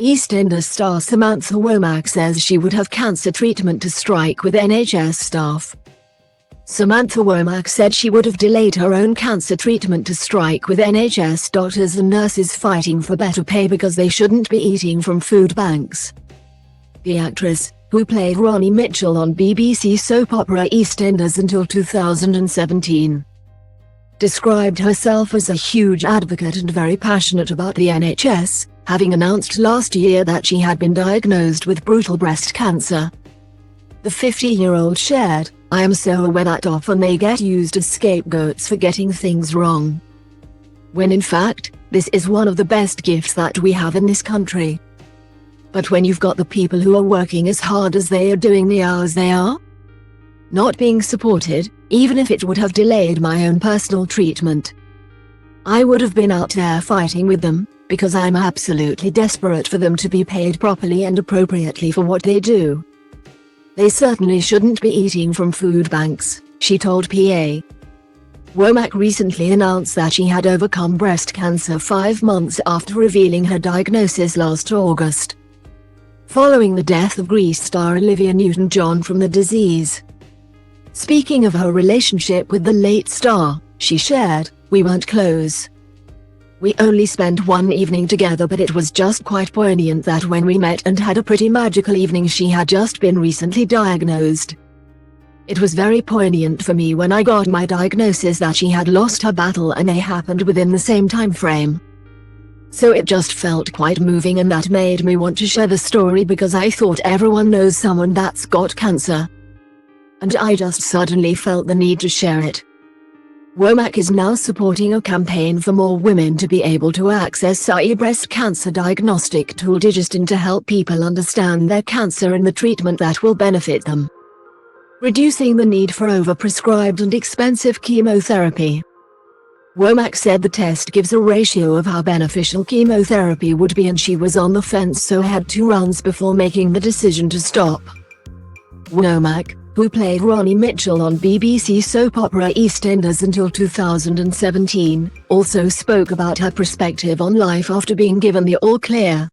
EastEnders star Samantha Womack says she would have cancer treatment to strike with NHS staff. Samantha Womack said she would have delayed her own cancer treatment to strike with NHS doctors and nurses fighting for better pay because they shouldn't be eating from food banks. The actress, who played Ronnie Mitchell on BBC soap opera EastEnders until 2017, described herself as a huge advocate and very passionate about the NHS, having announced last year that she had been diagnosed with brutal breast cancer. The 50-year-old shared, "I am so aware that often they get used as scapegoats for getting things wrong, when in fact, this is one of the best gifts that we have in this country. But when you've got the people who are working as hard as they are doing the hours they are, not being supported, even if it would have delayed my own personal treatment, I would have been out there fighting with them, because I'm absolutely desperate for them to be paid properly and appropriately for what they do. They certainly shouldn't be eating from food banks," she told PA. Womack recently announced that she had overcome breast cancer 5 months after revealing her diagnosis last August, following the death of Grease star Olivia Newton-John from the disease. Speaking of her relationship with the late star, she shared, "We weren't close. We only spent one evening together, but it was just quite poignant that when we met and had a pretty magical evening, she had just been recently diagnosed. It was very poignant for me when I got my diagnosis that she had lost her battle and they happened within the same time frame. So it just felt quite moving, and that made me want to share the story because I thought everyone knows someone that's got cancer. And I just suddenly felt the need to share it." Womack is now supporting a campaign for more women to be able to access a breast cancer diagnostic tool Digistin to help people understand their cancer and the treatment that will benefit them, reducing the need for overprescribed and expensive chemotherapy. Womack said the test gives a ratio of how beneficial chemotherapy would be, and she was on the fence, so had 2 runs before making the decision to stop. Womack, who played Ronnie Mitchell on BBC soap opera EastEnders until 2017, also spoke about her perspective on life after being given the all-clear.